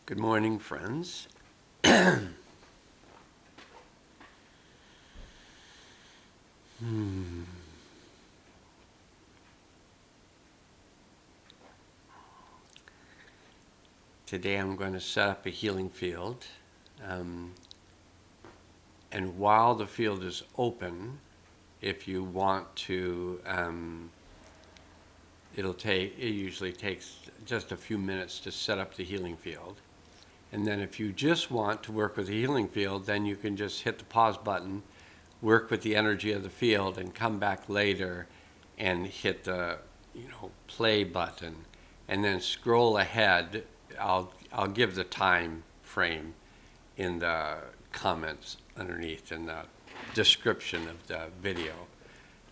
Good morning, friends. Today I'm going to set up a healing field. And while the field is open, if you want to, it usually takes just a few minutes to set up the healing field. And then if you just want to work with the healing field, then you can just hit the pause button, work with the energy of the field, and come back later and hit the play button, and then scroll ahead. I'll give the time frame in the comments underneath in the description of the video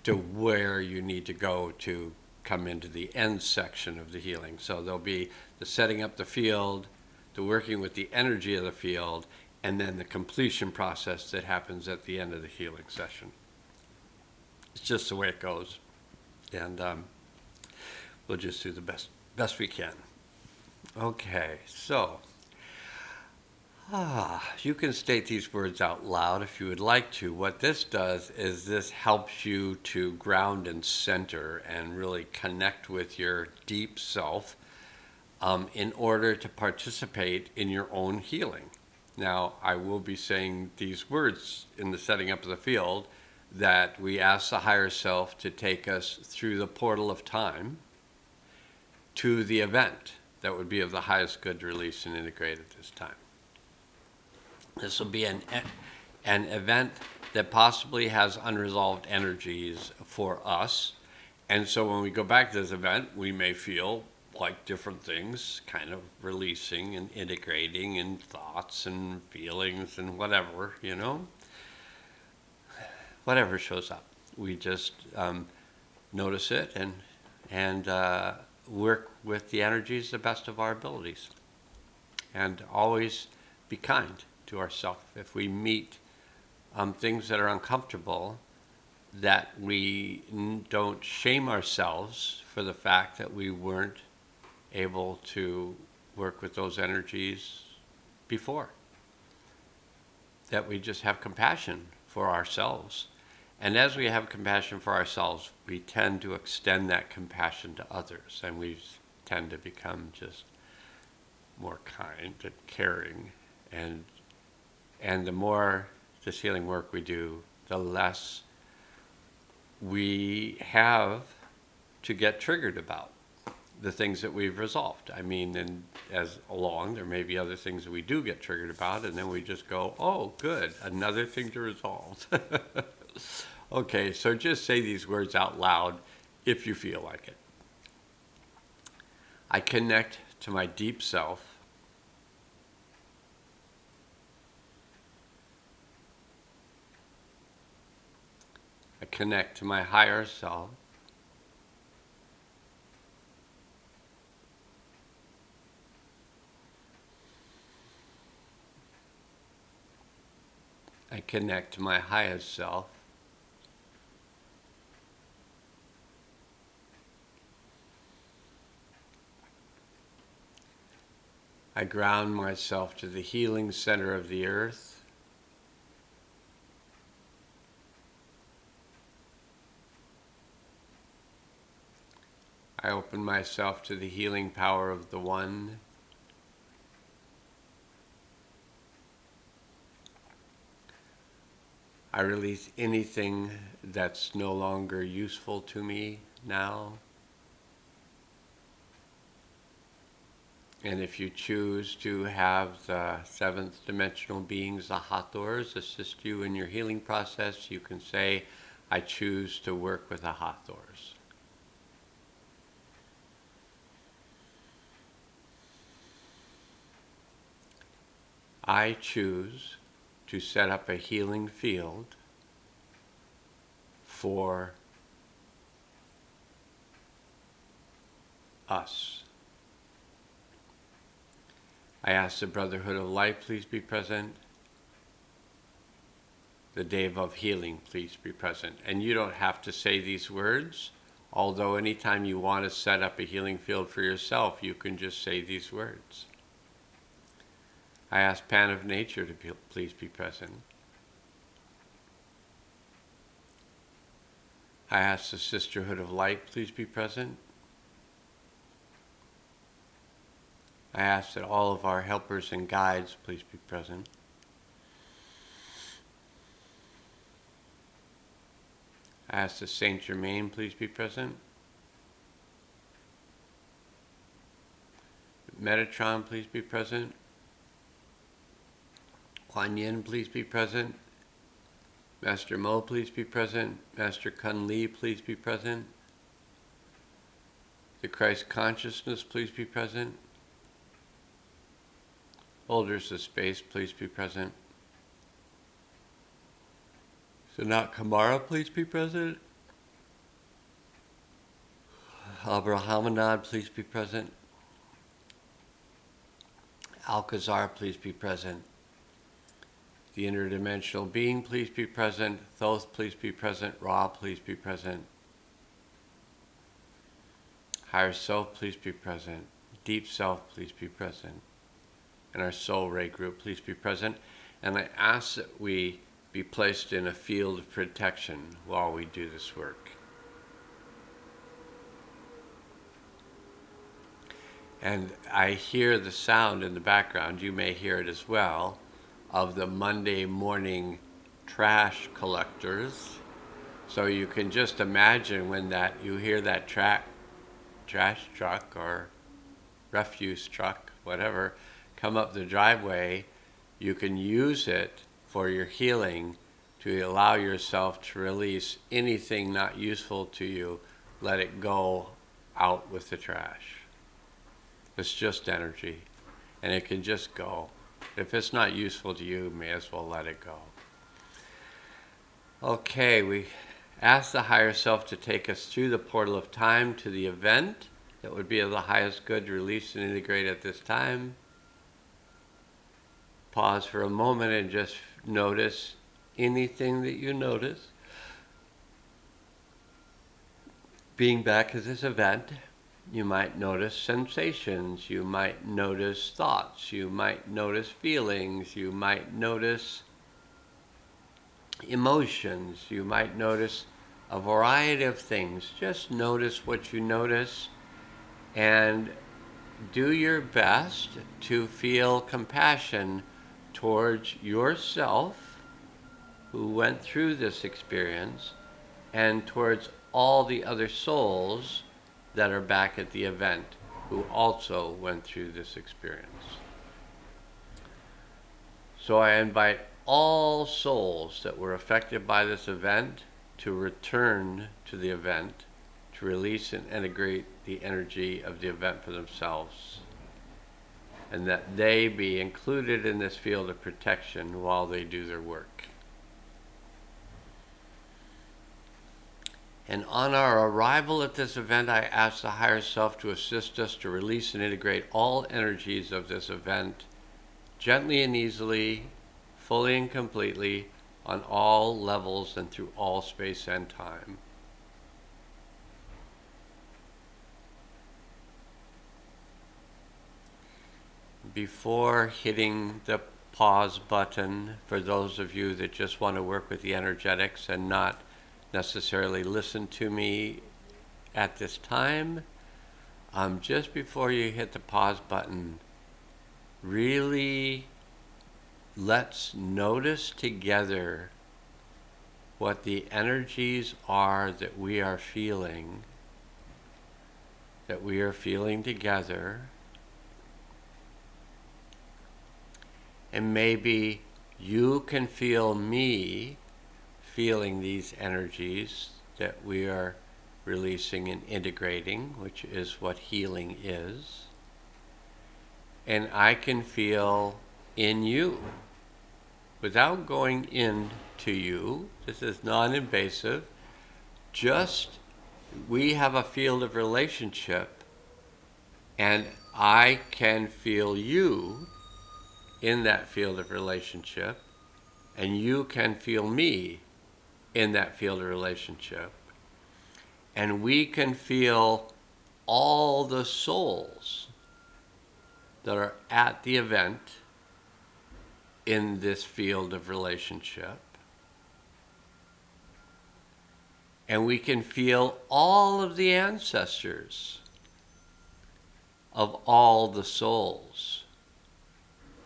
to where you need to go to come into the end section of the healing. So there'll be the setting up the field, the working with the energy of the field, and then the completion process that happens at the end of the healing session. It's just the way it goes. And we'll just do the best we can. Okay, so you can state these words out loud if you would like to. What this does is this helps you to ground and center and really connect with your deep self in order to participate in your own healing. Now, I will be saying these words in the setting up of the field that we ask the higher self to take us through the portal of time to the event that would be of the highest good to release and integrate at this time. This will be an event that possibly has unresolved energies for us. And so when we go back to this event, we may feel like different things kind of releasing and integrating in thoughts and feelings and whatever, whatever shows up. We just notice it and work with the energies the best of our abilities. And always be kind to ourselves. If we meet things that are uncomfortable, that we don't shame ourselves for the fact that we weren't able to work with those energies before. That we just have compassion for ourselves. And as we have compassion for ourselves, we tend to extend that compassion to others, and we tend to become just more kind and caring. And the more this healing work we do, the less we have to get triggered about the things that we've resolved. I mean, and as along, there may be other things that we do get triggered about, and then we just go, oh, good, another thing to resolve. Okay, so just say these words out loud if you feel like it. I connect to my deep self. I connect to my higher self. I connect to my highest self. I ground myself to the healing center of the earth. I open myself to the healing power of the One. I release anything that's no longer useful to me now. And if you choose to have the seventh dimensional beings, the Hathors, assist you in your healing process, you can say, I choose to work with the Hathors. I choose to set up a healing field for us. I ask the Brotherhood of Light, please be present. The Deva of Healing, please be present. And you don't have to say these words, although anytime you want to set up a healing field for yourself, you can just say these words. I ask Pan of Nature to please be present. I ask the Sisterhood of Light, please be present. I ask that all of our helpers and guides, please be present. I ask the Saint Germain, please be present. Metatron, please be present. Kuan Yin, please be present. Master Mo, please be present. Master Kun Li, please be present. The Christ Consciousness, please be present. Holders of Space, please be present. Sanat Kamara, please be present. Abrahamanad, please be present. Alcazar, please be present. The interdimensional being, please be present. Thoth, please be present. Ra, please be present. Higher Self, please be present. Deep Self, please be present. And our Soul Ray group, please be present. And I ask that we be placed in a field of protection while we do this work. And I hear the sound in the background, you may hear it as well, of the Monday morning trash collectors. So you can just imagine when you hear that trash truck or refuse truck, whatever, come up the driveway, you can use it for your healing to allow yourself to release anything not useful to you. Let it go out with the trash. It's just energy, and it can just go. If it's not useful to you, you may as well let it go. Okay, we ask the higher self to take us through the portal of time to the event that would be of the highest good to release and integrate at this time. Pause for a moment and just notice anything that you notice. Being back at this event, you might notice sensations, you might notice thoughts, you might notice feelings, you might notice emotions, you might notice a variety of things. Just notice what you notice and do your best to feel compassion towards yourself who went through this experience and towards all the other souls that are back at the event who also went through this experience. So I invite all souls that were affected by this event to return to the event, to release and integrate the energy of the event for themselves, and that they be included in this field of protection while they do their work. And on our arrival at this event, I ask the higher self to assist us to release and integrate all energies of this event gently and easily, fully and completely, on all levels and through all space and time. Before hitting the pause button, for those of you that just want to work with the energetics and not necessarily listen to me at this time, just before you hit the pause button, really let's notice together what the energies are that we are feeling together. And maybe you can feel me feeling these energies that we are releasing and integrating, which is what healing is. And I can feel in you without going into you. This is non-invasive. Just we have a field of relationship, and I can feel you in that field of relationship, and you can feel me in that field of relationship. And we can feel all the souls that are at the event in this field of relationship. And we can feel all of the ancestors of all the souls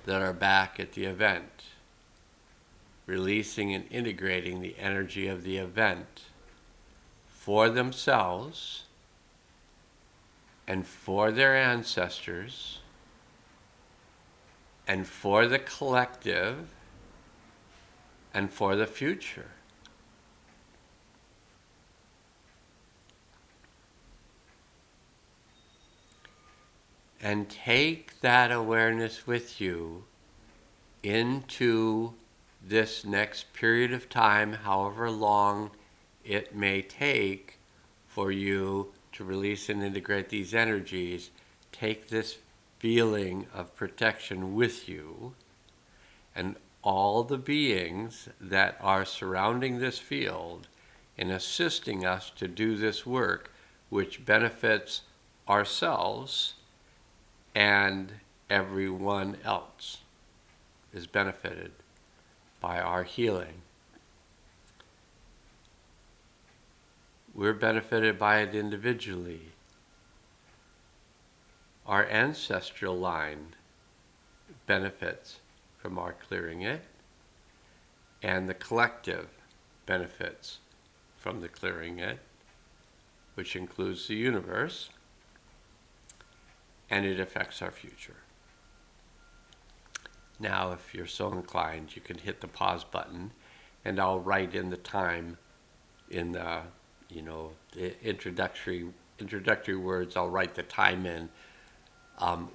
that are back at the event, releasing and integrating the energy of the event for themselves and for their ancestors and for the collective and for the future. And take that awareness with you into this next period of time, however long it may take for you to release and integrate these energies. Take this feeling of protection with you and all the beings that are surrounding this field in assisting us to do this work, which benefits ourselves and everyone else is benefited by our healing. We're benefited by it individually. Our ancestral line benefits from our clearing it, and the collective benefits from the clearing it, which includes the universe, and it affects our future. Now, if you're so inclined, you can hit the pause button, and I'll write in the time in the, the introductory words. I'll write the time in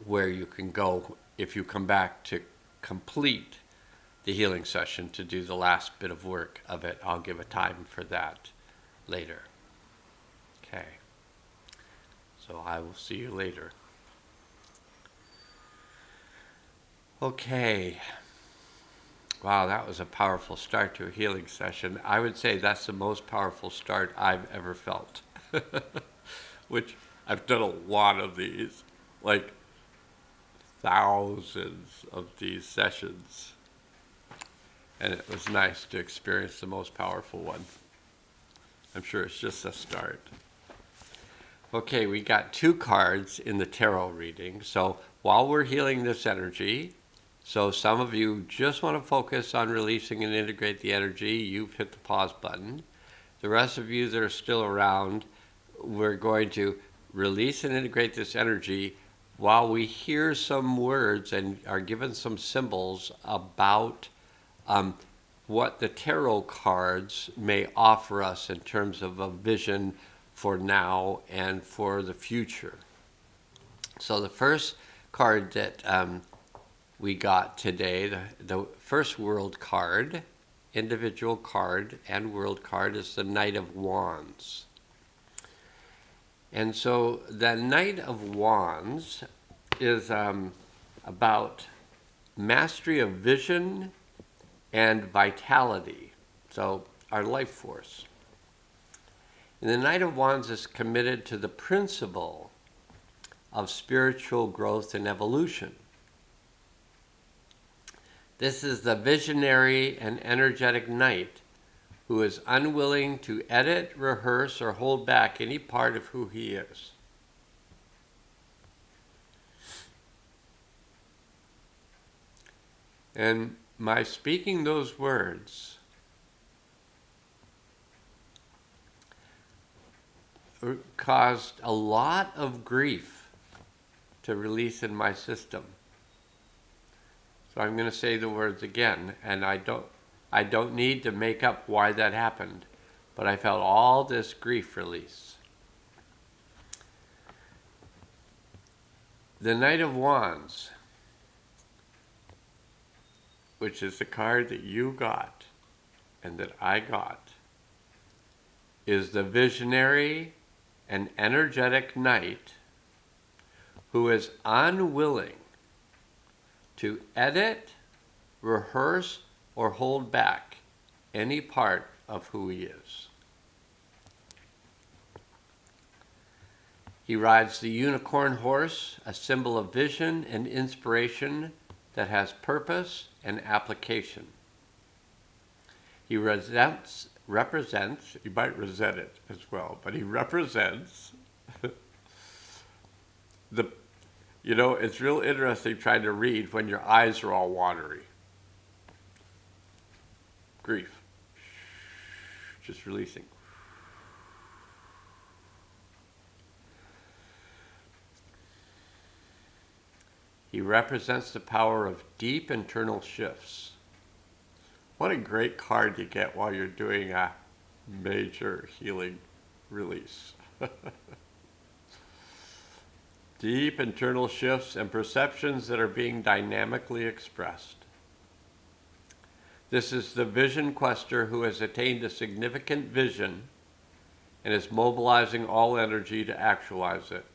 where you can go if you come back to complete the healing session to do the last bit of work of it. I'll give a time for that later. Okay. So I will see you later. Okay. Wow, that was a powerful start to a healing session. I would say that's the most powerful start I've ever felt. Which I've done a lot of these, like thousands of these sessions. And it was nice to experience the most powerful one. I'm sure it's just a start. Okay, we got 2 cards in the tarot reading. So while we're healing this energy, so some of you just want to focus on releasing and integrate the energy, you've hit the pause button. The rest of you that are still around, we're going to release and integrate this energy while we hear some words and are given some symbols about what the tarot cards may offer us in terms of a vision for now and for the future. So the first card that we got today, the first world card, individual card and world card, is the Knight of Wands. And so the Knight of Wands is about mastery of vision and vitality, so our life force. And the Knight of Wands is committed to the principle of spiritual growth and evolution. This is the visionary and energetic knight who is unwilling to edit, rehearse, or hold back any part of who he is. And my speaking those words caused a lot of grief to release in my system. So I'm going to say the words again, and I don't need to make up why that happened, but I felt all this grief release. The Knight of Wands, which is the card that you got and that I got, is the visionary and energetic knight who is unwilling to edit, rehearse, or hold back any part of who he is. He rides the unicorn horse, a symbol of vision and inspiration that has purpose and application. He represents, you might resent it as well, but he represents it's real interesting trying to read when your eyes are all watery. Grief. Just releasing. He represents the power of deep internal shifts. What a great card to get while you're doing a major healing release. Deep internal shifts and perceptions that are being dynamically expressed. This is the vision quester who has attained a significant vision and is mobilizing all energy to actualize it.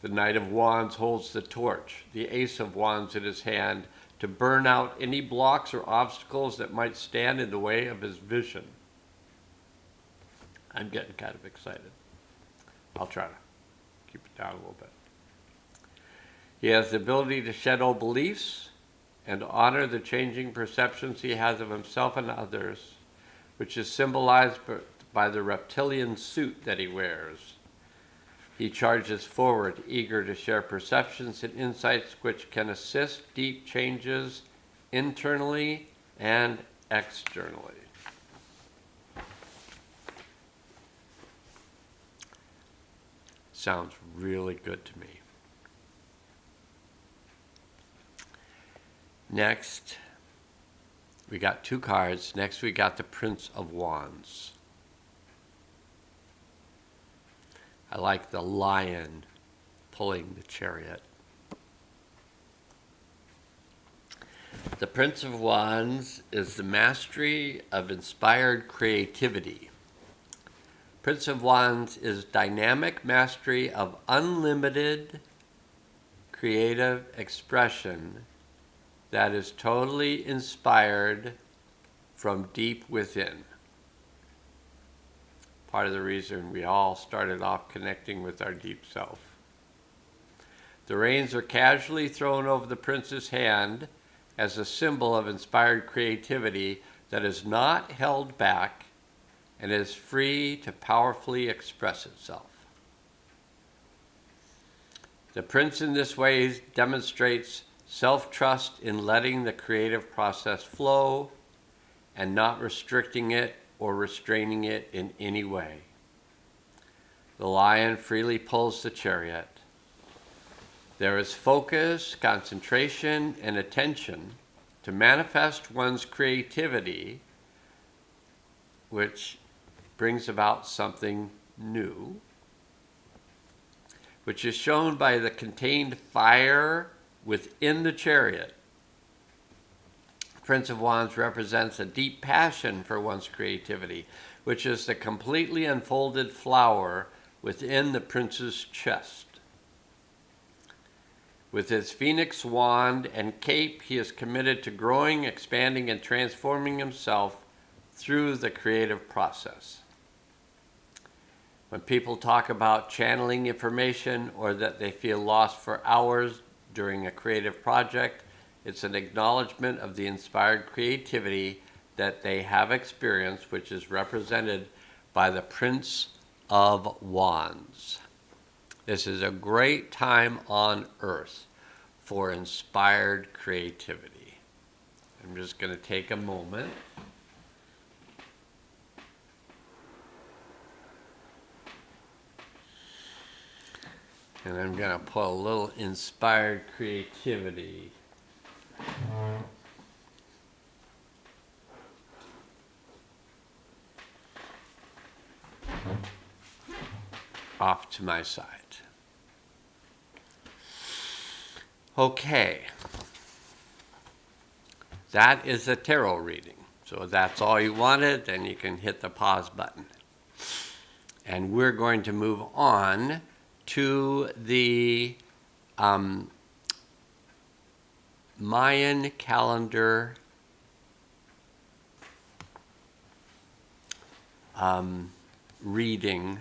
The Knight of Wands holds the torch, the Ace of Wands in his hand, to burn out any blocks or obstacles that might stand in the way of his vision. I'm getting kind of excited. I'll try to keep it down a little bit. He has the ability to shed old beliefs and honor the changing perceptions he has of himself and others, which is symbolized by the reptilian suit that he wears. He charges forward, eager to share perceptions and insights which can assist deep changes internally and externally. Sounds really good to me. Next, we got two cards. Next, we got the Prince of Wands. I like the lion pulling the chariot. The Prince of Wands is the mastery of inspired creativity. Prince of Wands is dynamic mastery of unlimited creative expression that is totally inspired from deep within. Part of the reason we all started off connecting with our deep self. The reins are casually thrown over the prince's hand as a symbol of inspired creativity that is not held back and is free to powerfully express itself. The prince in this way demonstrates self-trust in letting the creative process flow and not restricting it or restraining it in any way. The lion freely pulls the chariot. There is focus, concentration, and attention to manifest one's creativity, which brings about something new, which is shown by the contained fire within the chariot. Prince of Wands represents a deep passion for one's creativity, which is the completely unfolded flower within the prince's chest. With his phoenix wand and cape, he is committed to growing, expanding, and transforming himself through the creative process. When people talk about channeling information or that they feel lost for hours during a creative project, it's an acknowledgement of the inspired creativity that they have experienced, which is represented by the Prince of Wands. This is a great time on Earth for inspired creativity. I'm just going to take a moment. And I'm going to pull a little inspired creativity. Off to my side. Okay. That is a tarot reading. So if that's all you wanted, then you can hit the pause button. And we're going to move on to the Mayan calendar reading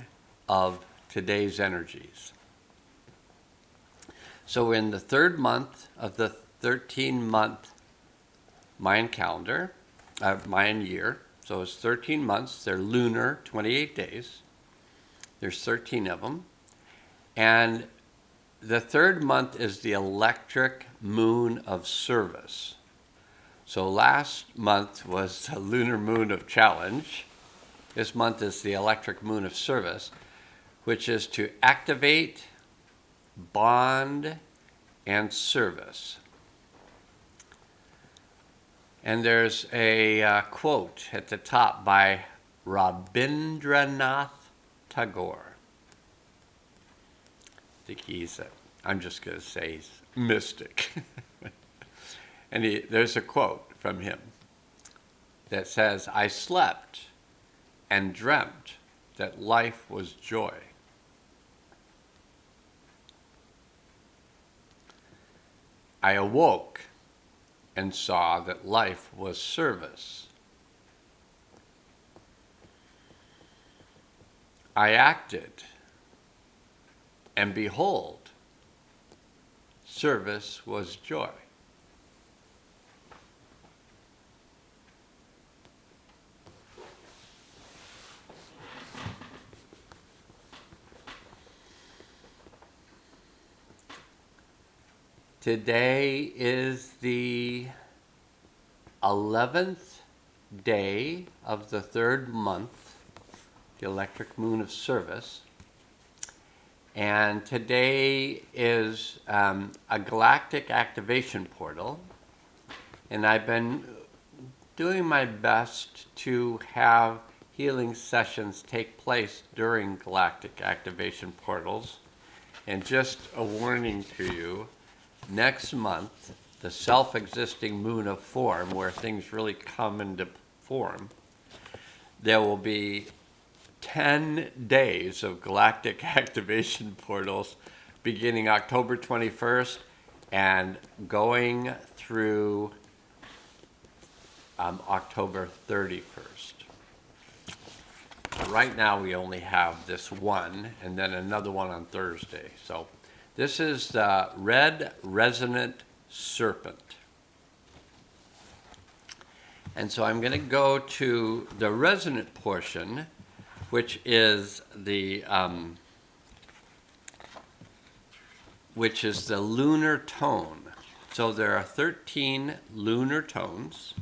of today's energies. So we're in the third month of the 13-month Mayan calendar, Mayan year. So it's 13 months. They're lunar, 28 days. There's 13 of them. And the third month is the electric moon of service. So last month was the lunar moon of challenge. This month is the electric moon of service, which is to activate, bond, and service. And there's a quote at the top by Rabindranath Tagore. I think I'm just going to say he's mystic. And there's a quote from him that says, "I slept and dreamt that life was joy. I awoke and saw that life was service. I acted, and behold, service was joy." Today is the 11th day of the third month, the electric moon of service. And today is a galactic activation portal. And I've been doing my best to have healing sessions take place during galactic activation portals. And just a warning to you, next month, the self-existing moon of form, where things really come into form, there will be 10 days of galactic activation portals beginning October 21st and going through October 31st. Right now we only have this one and then another one on Thursday. So this is the red resonant serpent. And so I'm going to go to the resonant portion, which is the lunar tone. So there are 13 lunar tones,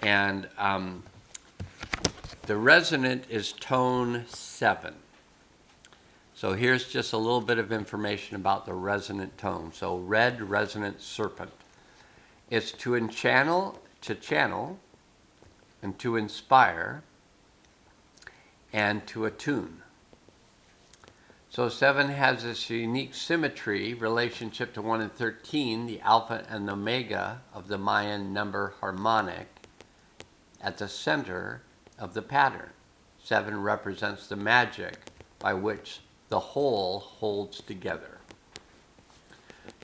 and the resonant is tone 7. So here's just a little bit of information about the resonant tone. So red resonant serpent. It's to channel, and to inspire, and to attune. So 7 has this unique symmetry relationship to 1 and 13, the alpha and the omega of the Mayan number harmonic, at the center of the pattern. 7 represents the magic by which the whole holds together.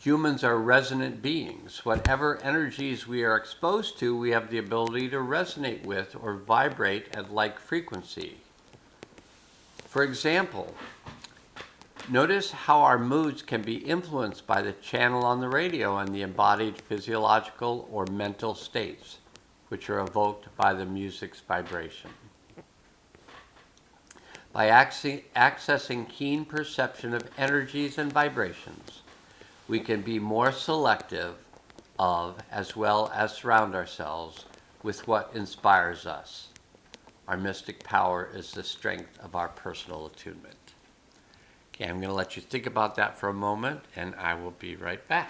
Humans are resonant beings. Whatever energies we are exposed to, we have the ability to resonate with or vibrate at like frequency. For example, notice how our moods can be influenced by the channel on the radio and the embodied physiological or mental states, which are evoked by the music's vibration. By accessing keen perception of energies and vibrations, we can be more selective of, as well as surround ourselves with what inspires us. Our mystic power is the strength of our personal attunement. Okay, I'm going to let you think about that for a moment, and I will be right back.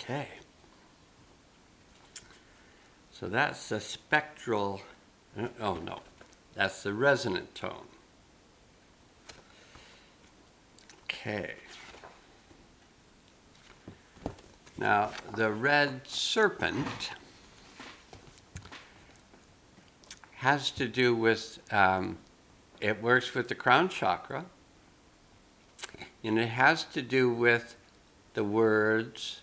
Okay. So that's the spectral, oh no, that's the resonant tone. Okay. Now, the red serpent has to do with, it works with the crown chakra, and it has to do with the words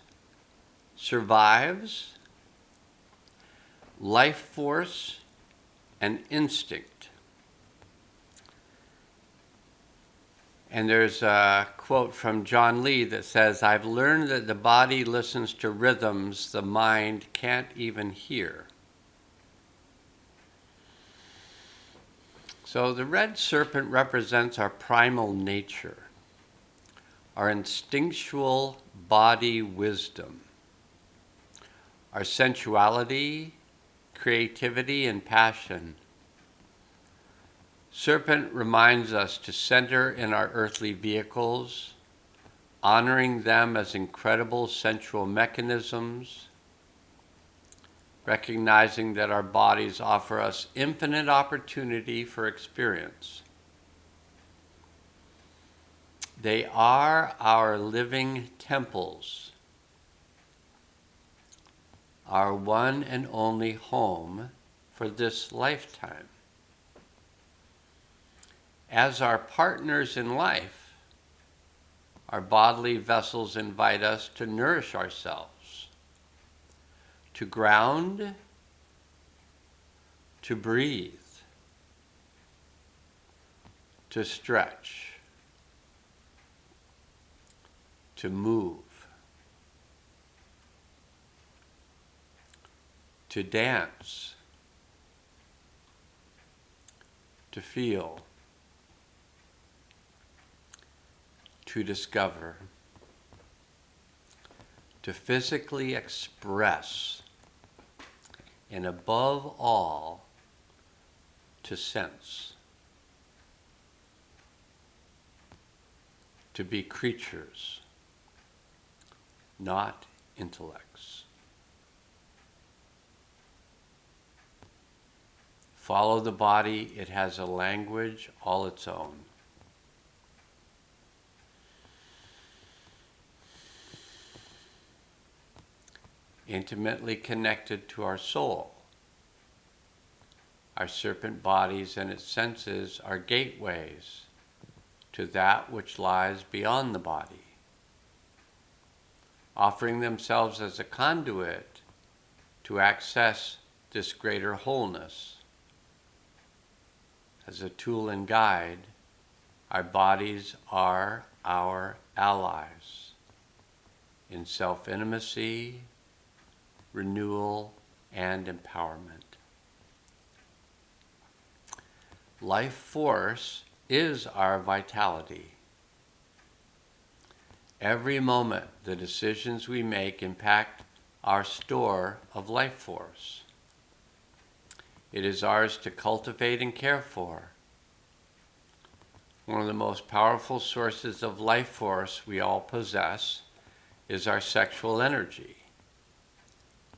survives, life force, and instinct. And there's a quote from John Lee that says, "I've learned that the body listens to rhythms the mind can't even hear." So the red serpent represents our primal nature, our instinctual body wisdom, our sensuality, creativity, and passion. Serpent reminds us to center in our earthly vehicles, honoring them as incredible sensual mechanisms, recognizing that our bodies offer us infinite opportunity for experience. They are our living temples, our one and only home for this lifetime. As our partners in life, our bodily vessels invite us to nourish ourselves, to ground, to breathe, to stretch, to move, to dance, to feel, to discover, to physically express, and above all, to sense, to be creatures, not intellects. Follow the body, it has a language all its own. Intimately connected to our soul. Our serpent bodies and its senses are gateways to that which lies beyond the body, offering themselves as a conduit to access this greater wholeness. As a tool and guide, our bodies are our allies in self-intimacy, renewal, and empowerment. Life force is our vitality. Every moment, the decisions we make impact our store of life force. It is ours to cultivate and care for. One of the most powerful sources of life force we all possess is our sexual energy.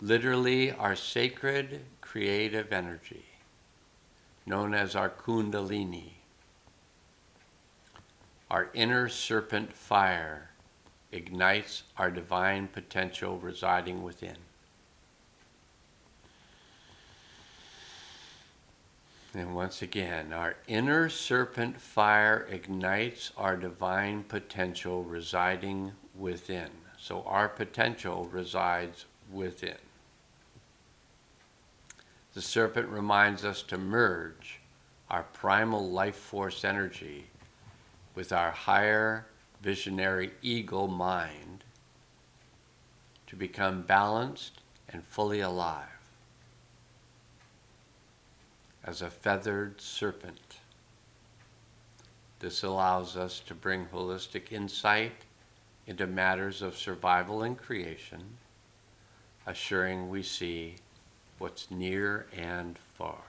Literally our sacred creative energy, known as our kundalini. Our inner serpent fire ignites our divine potential residing within. And once again, our inner serpent fire ignites our divine potential residing within. So our potential resides within. The serpent reminds us to merge our primal life force energy with our higher visionary eagle mind to become balanced and fully alive. As a feathered serpent, this allows us to bring holistic insight into matters of survival and creation, assuring we see what's near and far.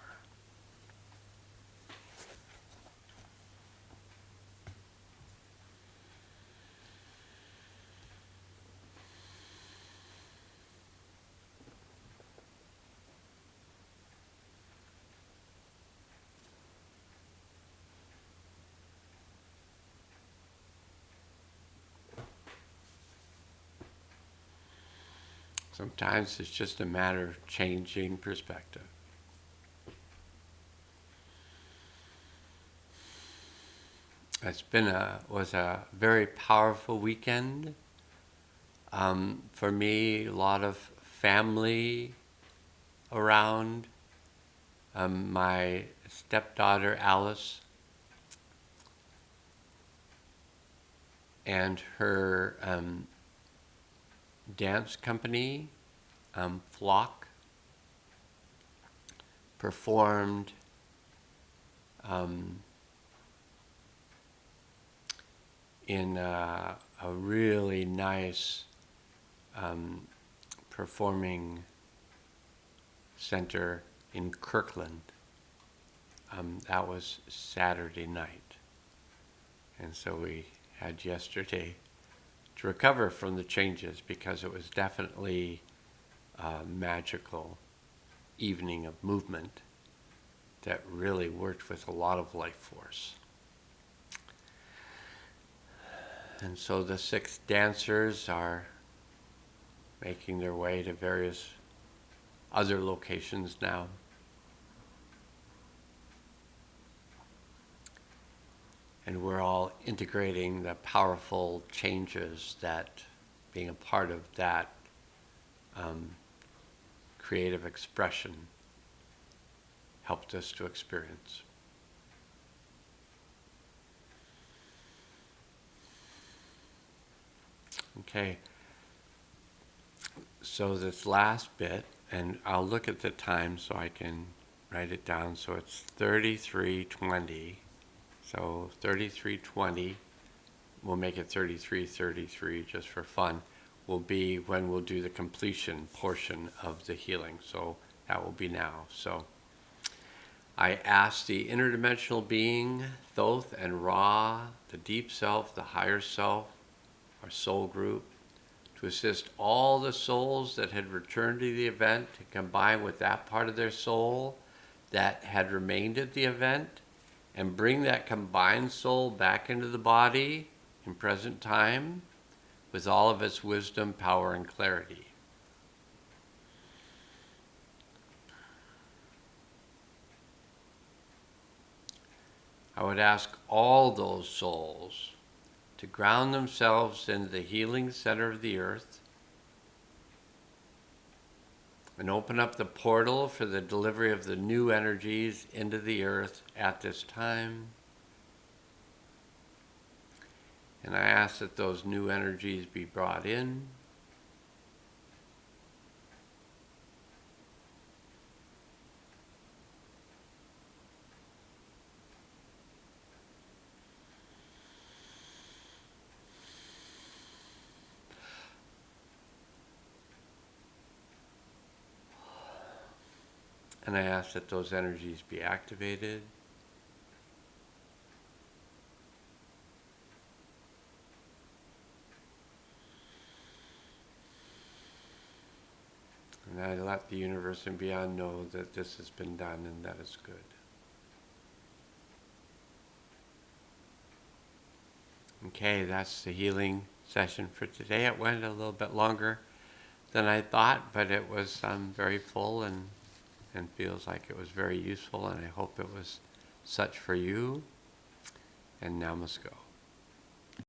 Sometimes it's just a matter of changing perspective. Was a very powerful weekend. For me, a lot of family around. My stepdaughter Alice and her dance company, Flock, performed in a really nice performing center in Kirkland. That was Saturday night. And so we had yesterday to recover from the changes, because it was definitely a magical evening of movement that really worked with a lot of life force. And so the 6 dancers are making their way to various other locations now. And we're all integrating the powerful changes that being a part of that creative expression helped us to experience. Okay, so this last bit, and I'll look at the time so I can write it down. So it's 33:20. So 33:20, we'll make it 33:33 just for fun, will be when we'll do the completion portion of the healing. So that will be now. So I ask the interdimensional being, Thoth and Ra, the deep self, the higher self, our soul group, to assist all the souls that had returned to the event to combine with that part of their soul that had remained at the event, and bring that combined soul back into the body in present time with all of its wisdom, power, and clarity. I would ask all those souls to ground themselves in the healing center of the earth and open up the portal for the delivery of the new energies into the earth at this time. And I ask that those new energies be brought in. And I ask that those energies be activated. And I let the universe and beyond know that this has been done and that is good. Okay, that's the healing session for today. It went a little bit longer than I thought, but it was very full and feels like it was very useful, and I hope it was such for you. And now must go.